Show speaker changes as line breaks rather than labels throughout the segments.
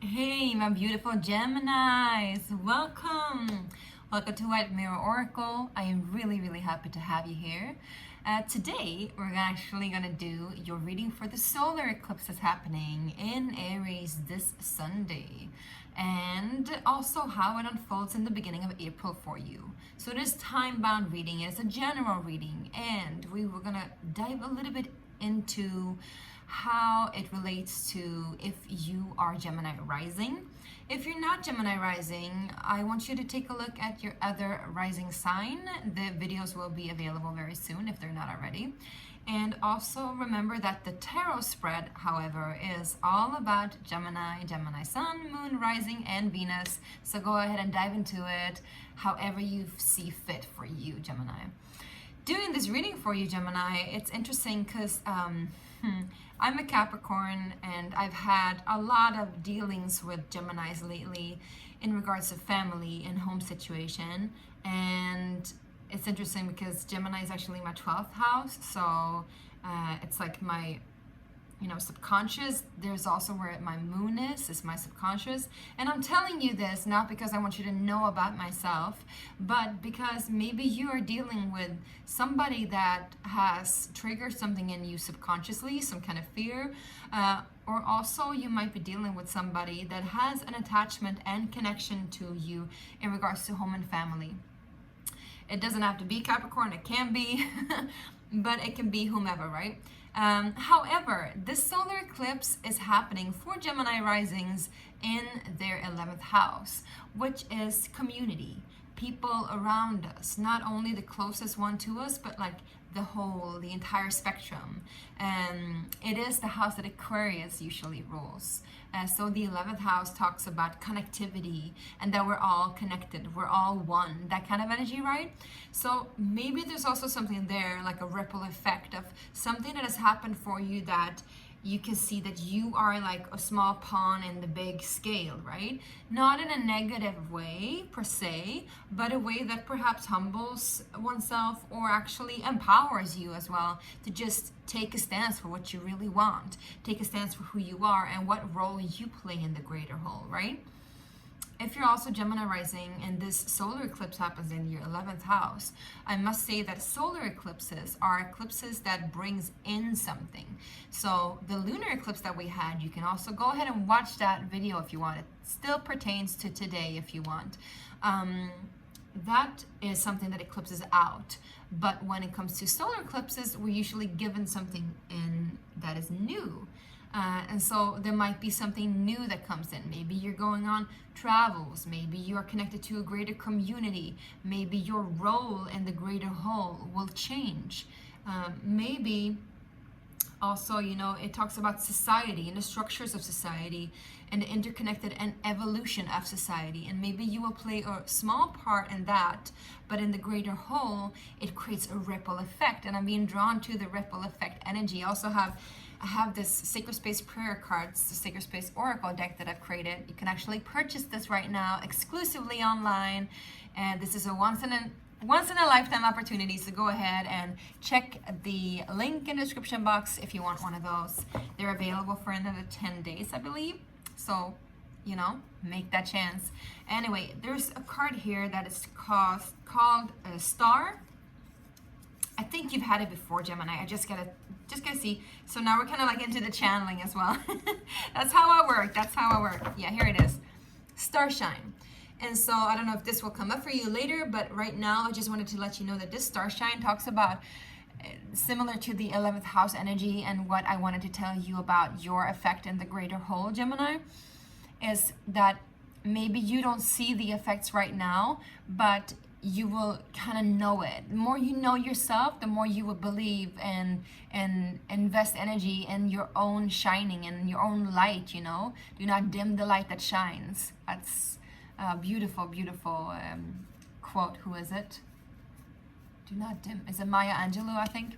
Hey, my beautiful Geminis. Welcome. Welcome to White Mirror Oracle. I am really happy to have you here. Today, we're actually going to do your reading for the solar eclipse that's happening in Aries this Sunday. And also how it unfolds in the beginning of April for you. So it is time-bound reading. It is a general reading. And we were going to dive a little bit into how it relates to if you are Gemini rising. If you're not Gemini rising, I want you to take a look at your other rising sign. The videos will be available very soon if they're not already. And also remember that the tarot spread, however, is all about Gemini, Gemini Sun, Moon, Rising, and Venus. So go ahead and dive into it however you see fit for you, Gemini. Doing this reading for you, Gemini, it's interesting because I'm a Capricorn and I've had a lot of dealings with Geminis lately in regards to family and home situation. And it's interesting because Gemini is actually my 12th house. So it's like my subconscious. There's also where my moon is my subconscious. And I'm telling you this not because I want you to know about myself, but because maybe you are dealing with somebody that has triggered something in you subconsciously, some kind of fear, or also you might be dealing with somebody that has an attachment and connection to you in regards to home and family. It doesn't have to be Capricorn, it can be, but it can be whomever, right? However, this solar eclipse is happening for Gemini risings in their 11th house, which is community, people around us, not only the closest one to us, but like the entire spectrum. It is the house that Aquarius usually rules. So the 11th house talks about connectivity and that we're all connected, we're all one, that kind of energy, right? So maybe there's also something there, like a ripple effect of something that has happened for you that you can see that you are like a small pawn in the big scale, right? Not in a negative way per se, but a way that perhaps humbles oneself or actually empowers you as well to just take a stance for what you really want, take a stance for who you are and what role you play in the greater whole, right? If you're also Gemini rising and this solar eclipse happens in your 11th house, I must say that solar eclipses are eclipses that brings in something. So the lunar eclipse that we had, you can also go ahead and watch that video if you want. It still pertains to today if you want. That is something that eclipses out. But when it comes to solar eclipses, we're usually given something in that is new. And so there might be something new that comes in. Maybe you're going on travels. Maybe you are connected to a greater community. Maybe your role in the greater whole will change. Maybe also, it talks about society and the structures of society and the interconnected and evolution of society. And maybe you will play a small part in that, but in the greater whole, it creates a ripple effect. And I'm being drawn to the ripple effect energy. I have this Sacred Space prayer cards, the Sacred Space Oracle deck that I've created. You can actually purchase this right now exclusively online. And this is a once in a lifetime opportunity. So go ahead and check the link in the description box if you want one of those. They're available for another 10 days, I believe. So, make that chance. Anyway, there's a card here that is called a star. I think you've had it before, Gemini. I just gotta see. So now we're kind of like into the channeling as well. That's how I work. Yeah, here it is. Starshine. And so I don't know if this will come up for you later, but right now I just wanted to let you know that this Starshine talks about similar to the 11th house energy, and what I wanted to tell you about your effect in the greater whole, Gemini, is that maybe you don't see the effects right now, but you will kind of know it. The more you know yourself, the more you will believe and invest energy in your own shining and your own light, Do not dim the light that shines. That's a beautiful quote. Who is it? Do not dim. Is it Maya Angelou, I think?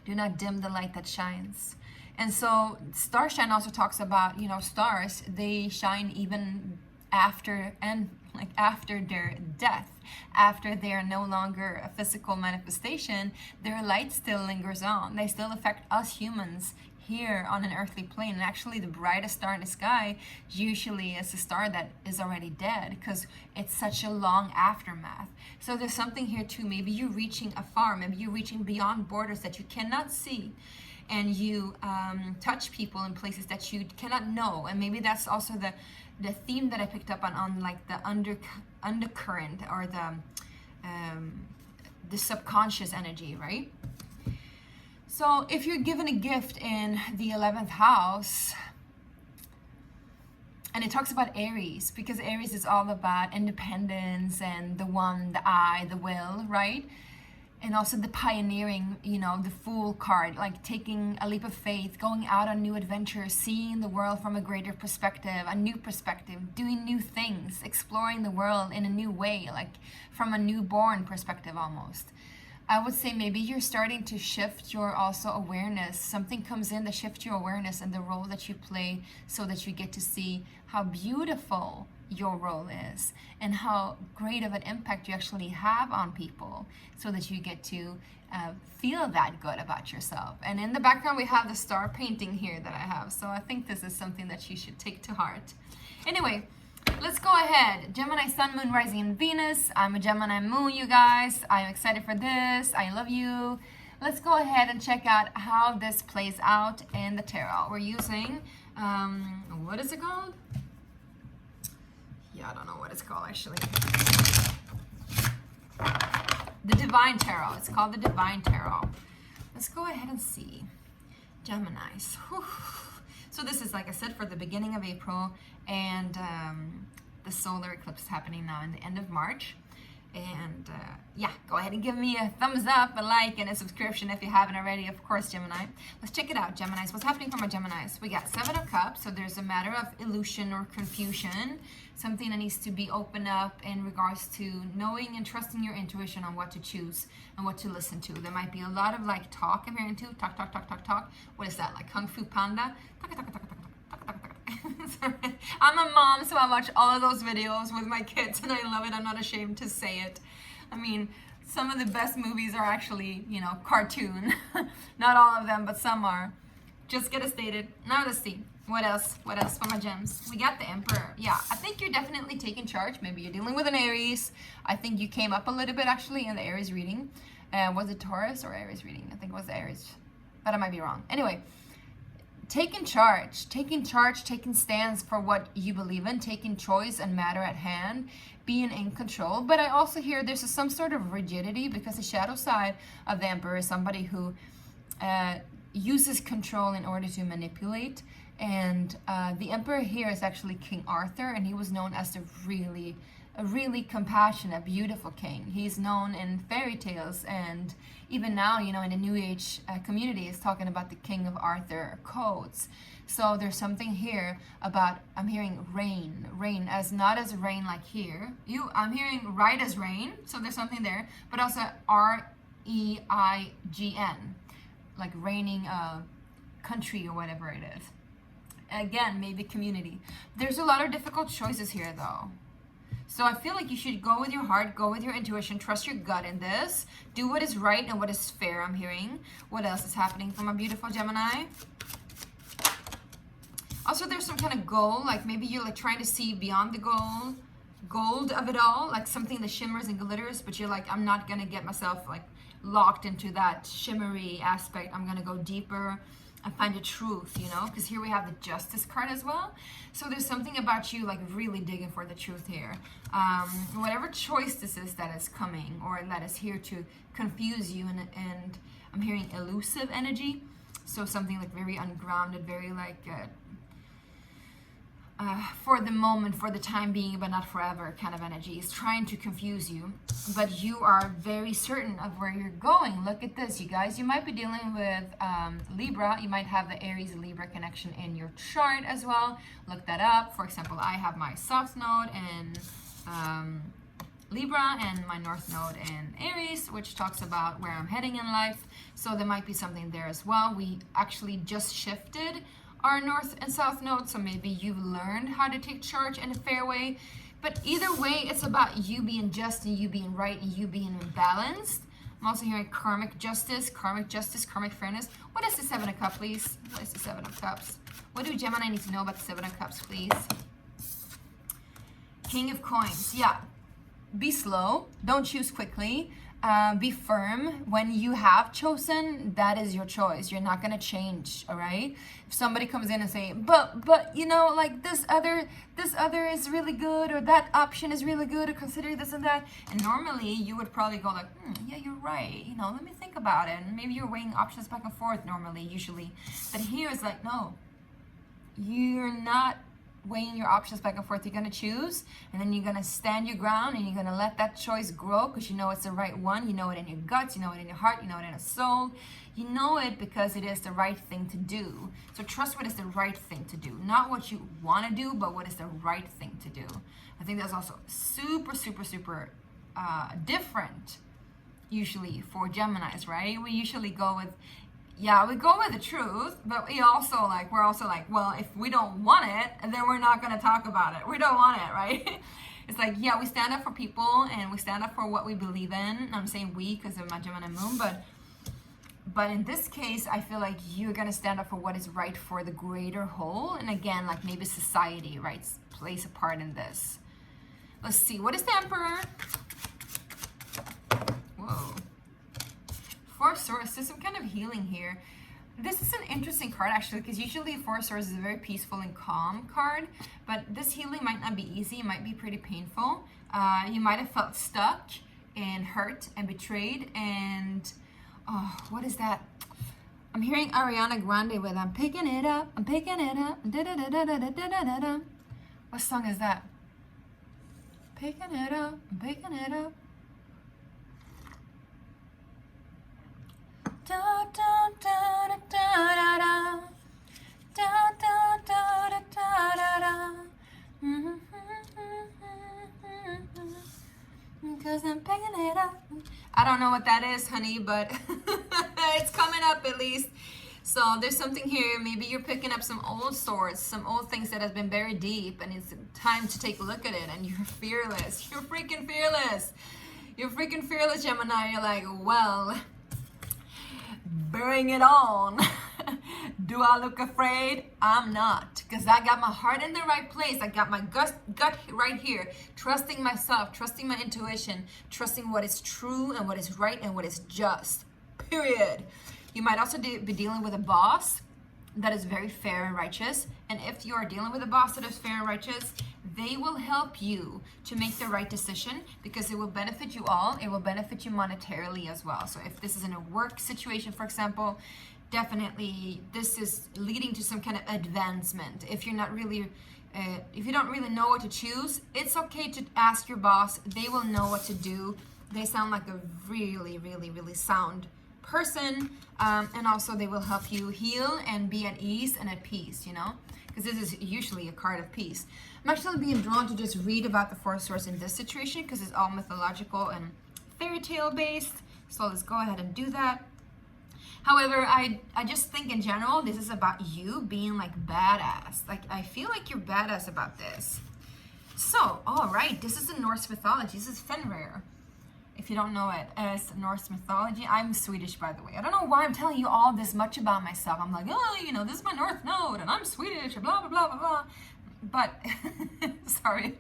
Do not dim the light that shines. And so Starshine also talks about, stars, they shine even after their death, after they are no longer a physical manifestation, their light still lingers on. They still affect us humans here on an earthly plane. And actually the brightest star in the sky usually is a star that is already dead, because it's such a long aftermath. So there's something here too. Maybe you're reaching afar, maybe you're reaching beyond borders that you cannot see, and you touch people in places that you cannot know. And maybe that's also the theme that I picked up on like the undercurrent, or the subconscious energy, right? So if you're given a gift in the 11th house, and it talks about Aries, because Aries is all about independence and the one, the I, the will, right? And also the pioneering, you know, the Fool card, like taking a leap of faith, going out on new adventures, seeing the world from a greater perspective, a new perspective, doing new things, exploring the world in a new way, like from a newborn perspective almost. I would say maybe you're starting to shift your also awareness. Something comes in that shifts your awareness and the role that you play, so that you get to see how beautiful your role is and how great of an impact you actually have on people, so that you get to feel that good about yourself. And in the background we have the star painting here that I have, so I think this is something that you should take to heart. Anyway, let's go ahead. Gemini Sun, Moon, Rising, and Venus. I'm a Gemini Moon, you guys. I'm excited for this. I love you. Let's go ahead and check out how this plays out in the tarot. We're using, what is it called? Yeah, I don't know what it's called actually. The Divine Tarot. It's called the Divine Tarot. Let's go ahead and see. Geminis. Whew. So this is, like I said, for the beginning of April, and the solar eclipse is happening now in the end of March. And yeah, go ahead and give me a thumbs up, a like, and a subscription if you haven't already, of course, Gemini. Let's check it out, Geminis. What's happening for my Geminis? We got 7 of Cups, so there's a matter of illusion or confusion, something that needs to be opened up in regards to knowing and trusting your intuition on what to choose and what to listen to. There might be a lot of like talk I'm hearing too. Talk, talk, talk, talk, talk. What is that, like Kung Fu Panda? Talk, talk, talk, talk, talk, talk. I'm a mom, so I watch all of those videos with my kids, and I love it. I'm not ashamed to say it. I mean, some of the best movies are actually, you know, cartoon. Not all of them, but some are. Just get it stated. Now let's see. What else? What else for my gems? We got the Emperor. Yeah, I think you're definitely taking charge. Maybe you're dealing with an Aries. I think you came up a little bit actually in the Aries reading. Was it Taurus or Aries reading? I think it was the Aries, but I might be wrong. Anyway, taking charge, taking stands for what you believe in, taking choice and matter at hand, being in control. But I also hear there's some sort of rigidity, because the shadow side of the Emperor is somebody who uses control in order to manipulate. And the Emperor here is actually King Arthur, and he was known as a really compassionate, beautiful king. He's known in fairy tales, and even now, you know, in the New Age community is talking about the King of Arthur codes. So there's something here about, I'm hearing rain as not as rain like here. I'm hearing right as rain, so there's something there, but also REIGN, like raining a country or whatever it is. Again, maybe community. There's a lot of difficult choices here though. So I feel like you should go with your heart, go with your intuition, trust your gut in this. Do what is right and what is fair, I'm hearing. What else is happening for my beautiful Gemini? Also, there's some kind of goal, like maybe you're like trying to see beyond the gold of it all, like something that shimmers and glitters, but you're like, I'm not gonna get myself like locked into that shimmery aspect. I'm gonna go deeper and find the truth, you know, because here we have the Justice card as well. So there's something about you like really digging for the truth here. Whatever choice this is that is coming or that is here to confuse you, and I'm hearing elusive energy. So something like very ungrounded, very like for the moment, for the time being, but not forever kind of energy. Is trying to confuse you, but you are very certain of where you're going. Look at this, you guys. You might be dealing with Libra. You might have the Aries Libra connection in your chart as well. Look that up. For example, I have my South Node in Libra and my North Node in Aries, which talks about where I'm heading in life. So there might be something there as well. We actually just shifted our North and South Node, so maybe you've learned how to take charge in a fair way. But either way, it's about you being just and you being right and you being balanced. I'm also hearing karmic justice, karmic justice, karmic fairness. What is the Seven of Cups, please? What is the Seven of Cups? What do Gemini need to know about the Seven of Cups, please? King of Coins. Yeah. Be slow. Don't choose quickly. Be firm. When you have chosen, that is your choice. You're not gonna change, all right? If somebody comes in and say, but you know, like this other is really good, or that option is really good, or consider this and that, and normally you would probably go like, yeah, you're right. You know, let me think about it. And maybe you're weighing options back and forth normally, usually, but here it's like, no, you're not weighing your options back and forth. You're gonna choose, and then you're gonna stand your ground, and you're gonna let that choice grow because you know it's the right one. You know it in your guts, you know it in your heart, you know it in your soul. You know it because it is the right thing to do. So trust what is the right thing to do, not what you want to do, but what is the right thing to do. I think that's also super different usually for Geminis, right? We usually go with, yeah, we go with the truth, but we're also like, well, if we don't want it, then we're not going to talk about it. We don't want it, right? It's like, yeah, we stand up for people, and we stand up for what we believe in. I'm saying we because of my Gemini moon, but in this case, I feel like you're going to stand up for what is right for the greater whole. And again, like maybe society, right, plays a part in this. Let's see. What is the Emperor? Whoa. Four of Swords, there's some kind of healing here. This is an interesting card actually, because usually Four of Swords is a very peaceful and calm card, but this healing might not be easy. It might be pretty painful. You might have felt stuck and hurt and betrayed, and oh, what is that? I'm hearing Ariana Grande with I'm picking it up, I'm picking it up, da da da da da da da da da. What song is that? Picking it up, I'm picking it up. Da da da da da da da da da da da da. Because I'm picking it up. I don't know what that is, honey, but it's coming up at least. So there's something here. Maybe you're picking up some old swords, some old things that has been buried deep, and it's time to take a look at it. And you're fearless. You're freaking fearless. You're freaking fearless, Gemini. You're like, well, bring it on. Do I look afraid? I'm not, because I got my heart in the right place. I got my gut right here, trusting myself, trusting my intuition, trusting what is true and what is right and what is just, period. You might also be dealing with a boss that is very fair and righteous, and if you are dealing with a boss that is fair and righteous, they will help you to make the right decision because it will benefit you all. It will benefit you monetarily as well. So if this is in a work situation, for example, definitely this is leading to some kind of advancement. If you're not really, if you don't really know what to choose, it's okay to ask your boss. They will know what to do. They sound like a really sound person, and also they will help you heal and be at ease and at peace, you know, because this is usually a card of peace. I'm actually being drawn to just read about the Four of Swords in this situation because it's all mythological and fairy tale based. So let's go ahead and do that. However, I just think in general, this is about you being like badass. Like, I feel like you're badass about this. So, all right, this is the Norse mythology. This is Fenrir. If you don't know it as Norse mythology, I'm Swedish, by the way. I don't know why I'm telling you all this much about myself. I'm like, oh, you know, this is my North Node, and I'm Swedish, and blah, blah, blah, blah, blah. But, sorry.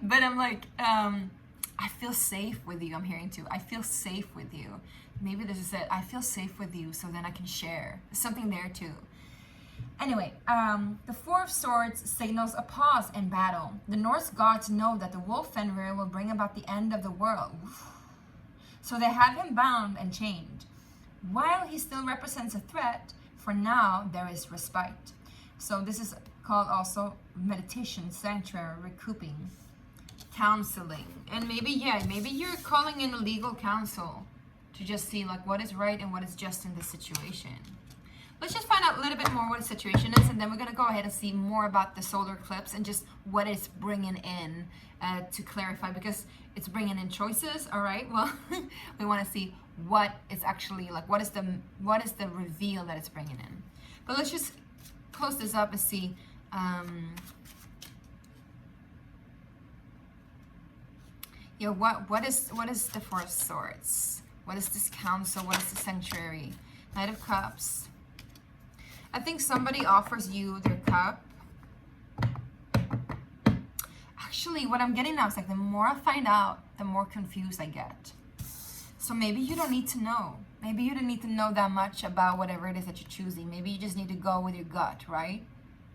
But I'm like, I feel safe with you, I'm hearing too. I feel safe with you. Maybe this is it. I feel safe with you, so then I can share. There's something there too. Anyway, the Four of Swords signals a pause in battle. The Norse gods know that the wolf Fenrir will bring about the end of the world. So they have him bound and chained. While he still represents a threat, for now there is respite. So this is called also meditation, sanctuary, recouping, counseling. And maybe, yeah, maybe you're calling in a legal counsel to just see like what is right and what is just in this situation. Let's just find out a little bit more what the situation is, and then we're going to go ahead and see more about the solar eclipse and just what it's bringing in to clarify, because it's bringing in choices. All right, well, we want to see what it's actually like, what is the reveal that it's bringing in. But let's just close this up and see. Yeah, what is the Four of Swords? What is this council? What is the sanctuary? Knight of Cups. I think somebody offers you their cup. Actually, what I'm getting now is like the more I find out, the more confused I get. So maybe you don't need to know. Maybe you don't need to know that much about whatever it is that you're choosing. Maybe you just need to go with your gut, right?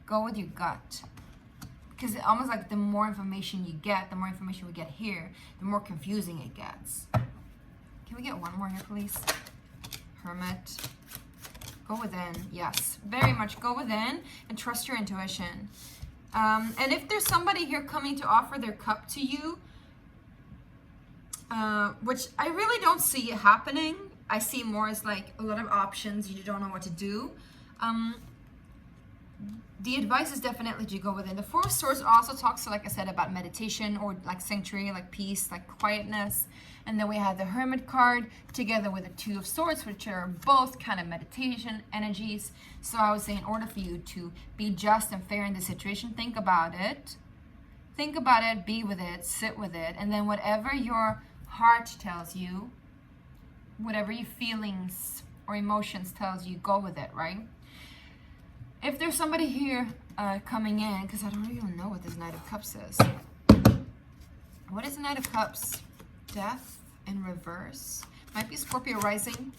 Go with your gut. Because it's almost like the more information you get, the more information we get here, the more confusing it gets. Can we get one more here, please? Hermit. Go within. Yes, very much go within and trust your intuition. And if there's somebody here coming to offer their cup to you, which I really don't see it happening. I see more as like a lot of options. You don't know what to do. The advice is definitely to go within. The Four of Swords also talks, like I said, about meditation or like sanctuary, like peace, like quietness. And then we have the Hermit card together with the Two of Swords, which are both kind of meditation energies. So I would say in order for you to be just and fair in the situation, think about it. Think about it, be with it, sit with it. And then whatever your heart tells you, whatever your feelings or emotions tells you, go with it, right? If there's somebody here coming in, because I don't even know what this Knight of Cups is. What is the Knight of Cups? Death in reverse. Might be Scorpio rising.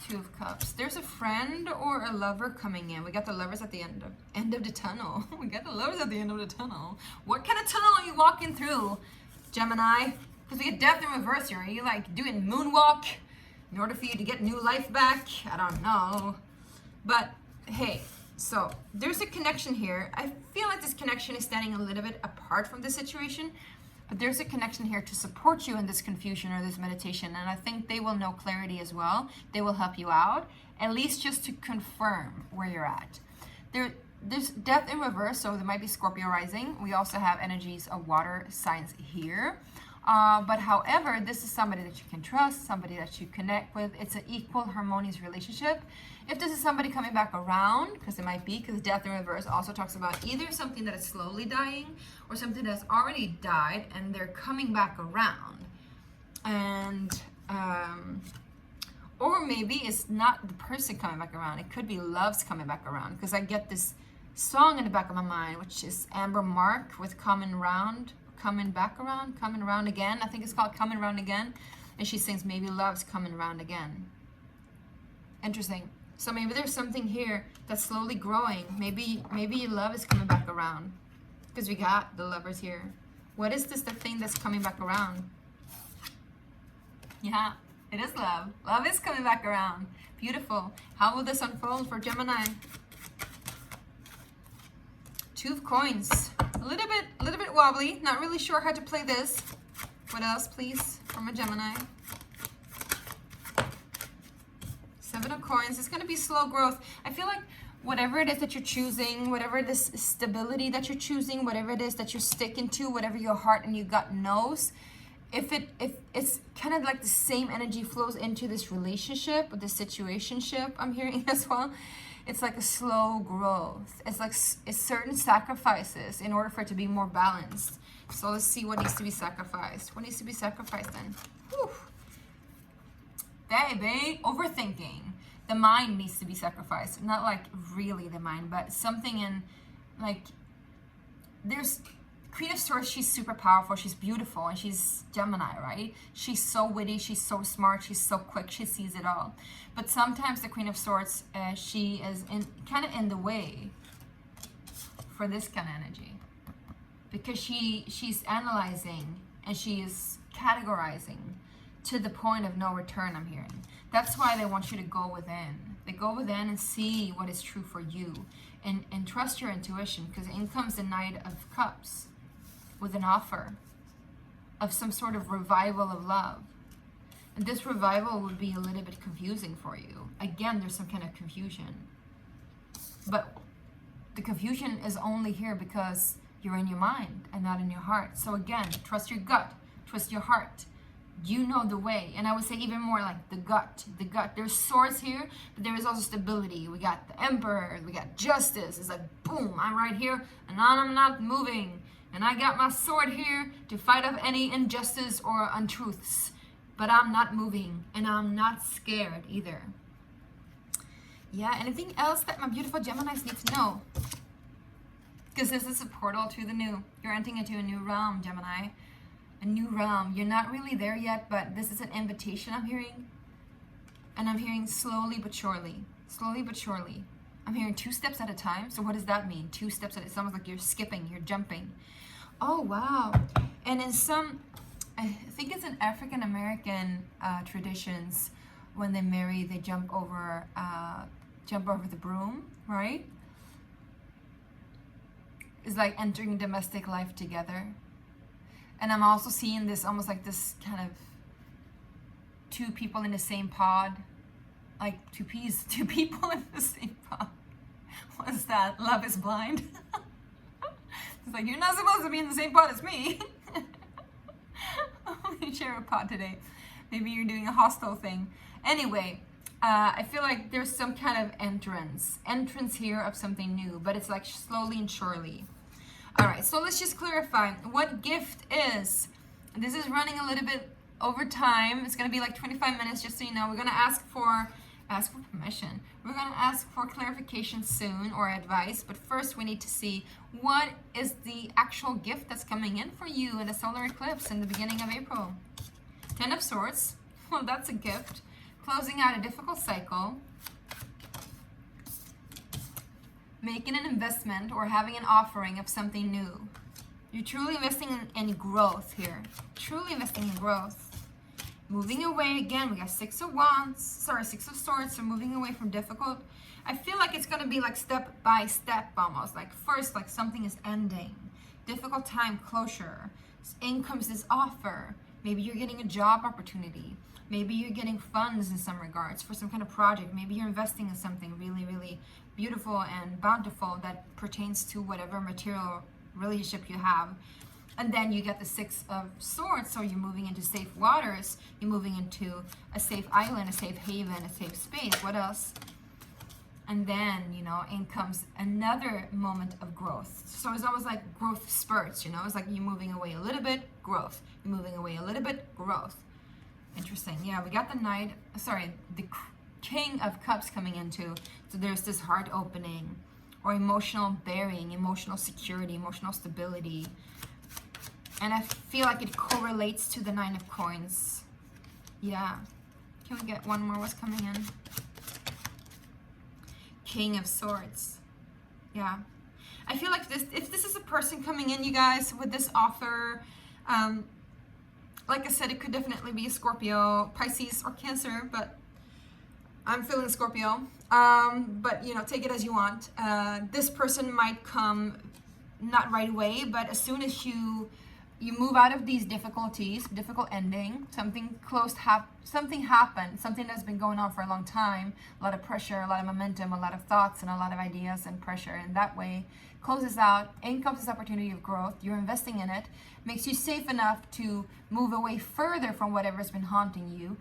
Two of Cups. There's a friend or a lover coming in. We got the lovers at the end of the tunnel. We got the lovers at the end of the tunnel. What kind of tunnel are you walking through, Gemini? Because we get death in reverse here. Are you like doing moonwalk in order for you to get new life back? I don't know. But hey, so there's a connection here. I feel like this connection is standing a little bit apart from the situation, but there's a connection here to support you in this confusion or this meditation. And I think they will know clarity as well. They will help you out, at least just to confirm where you're at. There's death in reverse, so there might be Scorpio rising. We also have energies of water signs here. But however, this is somebody that you can trust, somebody that you connect with. It's an equal, harmonious relationship. If this is somebody coming back around, because it might be, because death in reverse also talks about either something that is slowly dying or something that's already died and they're coming back around. And, or maybe it's not the person coming back around. It could be love's coming back around, because I get this song in the back of my mind, which is Amber Mark with Coming Back Around, Coming Around Again. I think it's called Coming Around Again. And she sings, maybe love's coming around again. Interesting. So maybe there's something here that's slowly growing. Maybe love is coming back around, because we got the lovers here. What is this, the thing that's coming back around? Yeah, it is love. Love is coming back around. Beautiful. How will this unfold for Gemini? Two of Coins. A little bit wobbly. Not really sure how to play this. What else, please, from a Gemini? Seven of Coins. It's going to be slow growth. I feel like whatever it is that you're choosing, whatever this stability that you're choosing, whatever it is that you're sticking to, whatever your heart and your gut knows, if it's kind of like the same energy flows into this relationship or this situationship, I'm hearing as well. It's like a slow growth. It's like it's certain sacrifices in order for it to be more balanced. So let's see what needs to be sacrificed. What needs to be sacrificed then? Whew. Baby, overthinking. The mind needs to be sacrificed. Not like really the mind, but something in like, there's Queen of Swords. She's super powerful. She's beautiful, and she's Gemini, right? She's so witty. She's so smart. She's so quick. She sees it all. But sometimes the Queen of Swords, she is kind of in the way for this kind of energy, because she's analyzing and she is categorizing to the point of no return, I'm hearing. That's why they want you to go within. They go within and see what is true for you, and trust your intuition, because in comes the Knight of Cups with an offer of some sort of revival of love. And this revival would be a little bit confusing for you. Again, there's some kind of confusion. But the confusion is only here because you're in your mind and not in your heart. So again, trust your gut, trust your heart. You know the way. And I would say even more like the gut. There's swords here, but there is also stability. We got the Emperor, we got justice. It's like, boom, I'm right here and I'm not moving. And I got my sword here to fight off any injustice or untruths. but I'm not moving and I'm not scared either. Yeah, anything else that my beautiful Geminis need to know? Because this is a portal to the new. You're entering into a new realm, Gemini. A new realm. You're not really there yet, but this is an invitation I'm hearing. And I'm hearing slowly but surely. Slowly but surely. I'm hearing 2 steps at a time. So what does that mean? 2 steps at a time. It's almost like you're skipping, you're jumping. Oh, wow. And in some, I think it's in African American traditions, when they marry, they jump over the broom, right? It's like entering domestic life together. And I'm also seeing this almost like this kind of 2 people in the same pod, like 2 people in the same pod. What's that? Love is blind. It's like, you're not supposed to be in the same pod as me. We share a pod today. Maybe you're doing a hostile thing. Anyway, I feel like there's some kind of entrance here of something new, but it's like slowly and surely. All right, so let's just clarify what gift is. This is running a little bit over time. It's going to be like 25 minutes, just so you know. We're going to ask for permission. We're going to ask for clarification soon, or advice, but first we need to see what is the actual gift that's coming in for you in the solar eclipse in the beginning of April. 10 of Swords. Well, that's a gift. Closing out a difficult cycle. Making an investment or having an offering of something new. You're truly investing in growth here. Truly investing in growth. Moving away again. We got 6 of Swords. So moving away from difficult. I feel like it's going to be like step by step almost. Like first, like something is ending. Difficult time, closure. In comes this offer. Maybe you're getting a job opportunity. Maybe you're getting funds in some regards for some kind of project. Maybe you're investing in something really, really beautiful and bountiful that pertains to whatever material relationship you have. And then you get the 6 of Swords, so you're moving into safe waters. You're moving into a safe island, a safe haven, a safe space. What else? And then, you know, in comes another moment of growth. So it's almost like growth spurts, you know. It's like you're moving away a little bit, growth. You're moving away a little bit, growth. Interesting. Yeah, we got the King of Cups coming into. So there's this heart opening or emotional bearing, emotional security, emotional stability. And I feel like it correlates to the 9 of Coins. Yeah. Can we get one more? What's coming in? King of Swords. Yeah. I feel like if this is a person coming in, you guys, with this offer, like I said, it could definitely be a Scorpio, Pisces, or Cancer, but I'm feeling Scorpio. But, you know, take it as you want. This person might come not right away, but as soon as you move out of these difficulties, difficult ending, something happened, something that's been going on for a long time, a lot of pressure, a lot of momentum, a lot of thoughts, and a lot of ideas and pressure. And that way, closes out, in comes this opportunity of growth. You're investing in it, makes you safe enough to move away further from whatever's been haunting you,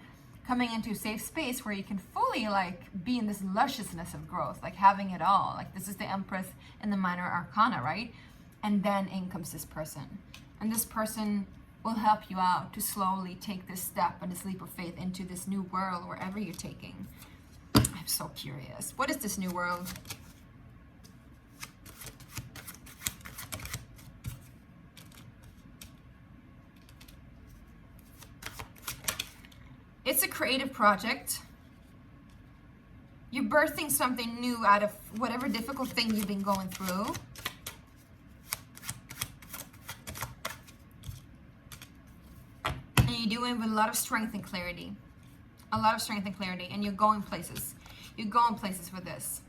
coming into a safe space where you can fully like be in this lusciousness of growth, like having it all. Like this is the Empress in the minor arcana, right? And then in comes this person. And this person will help you out to slowly take this step and this leap of faith into this new world, wherever you're taking. I'm so curious. What is this new world? It's a creative project. You're birthing something new out of whatever difficult thing you've been going through. And you do it with a lot of strength and clarity. A lot of strength and clarity. And you're going places. You're going places with this.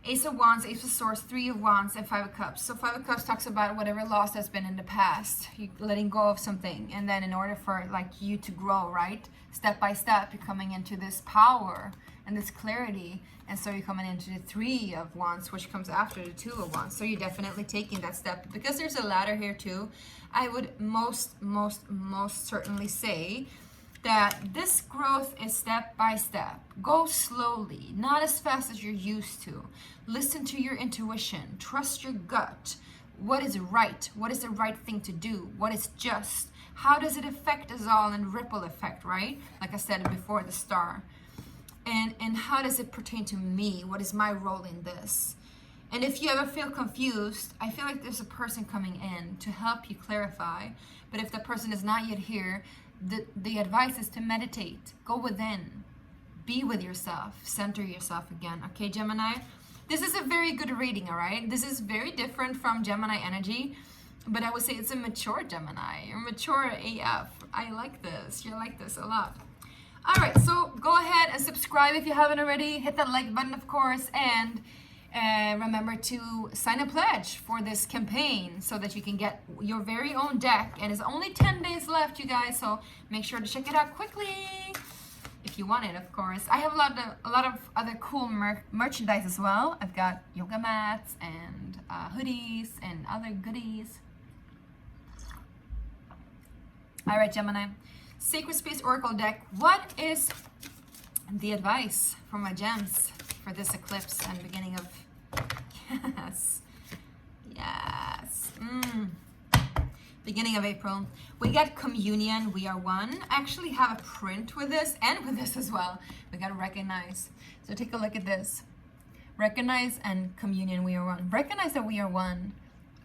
Ace of Wands, Ace of Swords, 3 of Wands, and 5 of Cups. So 5 of Cups talks about whatever loss has been in the past. You letting go of something. And then in order for like you to grow, right? Step by step, you're coming into this power and this clarity. And so you're coming into the 3 of Wands, which comes after the 2 of Wands. So you're definitely taking that step. Because there's a ladder here too, I would most certainly say that this growth is step by step. Go slowly, not as fast as you're used to. Listen to your intuition. Trust your gut. What is right? What is the right thing to do? What is just? How does it affect us all in ripple effect, right? Like I said before, the star. And how does it pertain to me? What is my role in this? And if you ever feel confused, I feel like there's a person coming in to help you clarify. But if the person is not yet here, the advice is to meditate. Go within. Be with yourself. Center yourself again. Okay, Gemini? This is a very good reading, all right? This is very different from Gemini energy, but I would say it's a mature Gemini. You're mature AF. I like this. You like this a lot. All right, so go ahead and subscribe if you haven't already. Hit that like button, of course, and remember to sign a pledge for this campaign so that you can get your very own deck. And it's only 10 days left, you guys, so make sure to check it out quickly if you want it, of course. I have a lot of other cool merchandise as well. I've got yoga mats and hoodies and other goodies. All right, Gemini. Sacred Space Oracle deck. What is the advice from my gems for this eclipse and beginning of... Yes. Beginning of April. We got communion, we are one. I actually have a print with this and with this as well. We got to recognize. So take a look at this. Recognize and communion, we are one. Recognize that we are one.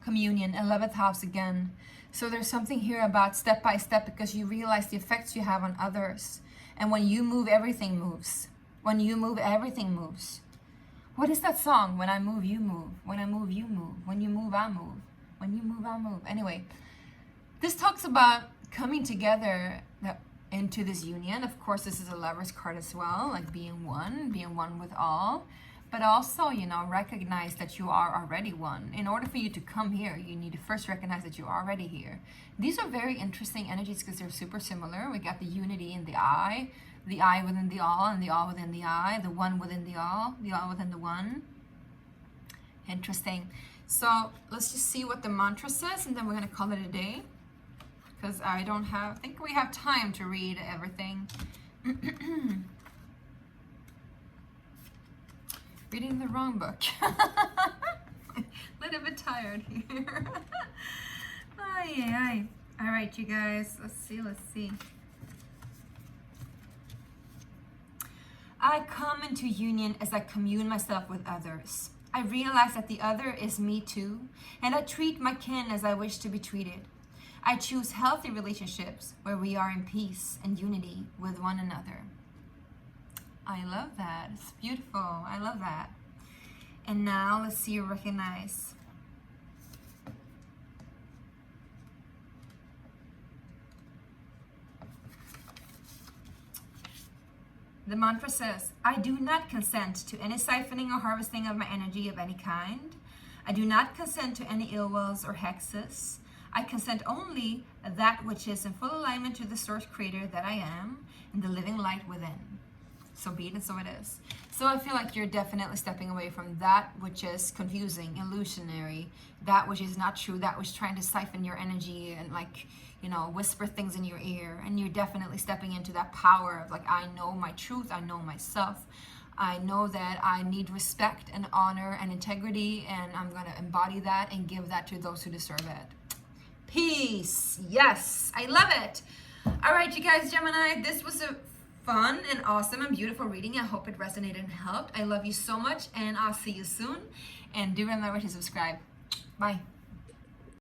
Communion, 11th house again. So there's something here about step by step, because you realize the effects you have on others. And when you move, everything moves. When you move, everything moves. What is that song? When I move, you move. When I move, you move. When you move, I move. When you move, I move. Anyway, this talks about coming together into this union. Of course, this is a Lover's card as well, like being one with all. But also, you know, recognize that you are already one. In order for you to come here, you need to first recognize that you're already here. These are very interesting energies because they're super similar. We got the unity in the I within the all, and the all within the I, the one within the all within the one. Interesting. So let's just see what the mantra says, and then we're going to call it a day. Because I think we have time to read everything. Reading the wrong book. A little bit tired here. Ay. All right, you guys. Let's see. I come into union as I commune myself with others. I realize that the other is me too, and I treat my kin as I wish to be treated. I choose healthy relationships where we are in peace and unity with one another. I love that. It's beautiful. I love that. And now let's see you recognize. The mantra says, I do not consent to any siphoning or harvesting of my energy of any kind. I do not consent to any ill wills or hexes. I consent only that which is in full alignment to the source creator that I am and the living light within. So be it and so it is. So I feel like you're definitely stepping away from that which is confusing, illusionary, that which is not true, that which is trying to siphon your energy and like, you know, whisper things in your ear. And you're definitely stepping into that power of like, I know my truth, I know myself. I know that I need respect and honor and integrity, and I'm going to embody that and give that to those who deserve it. Peace. Yes, I love it. All right, you guys, Gemini, this was a fun and awesome and beautiful reading. I hope it resonated and helped. I love you so much, and I'll see you soon. And do remember to subscribe. Bye.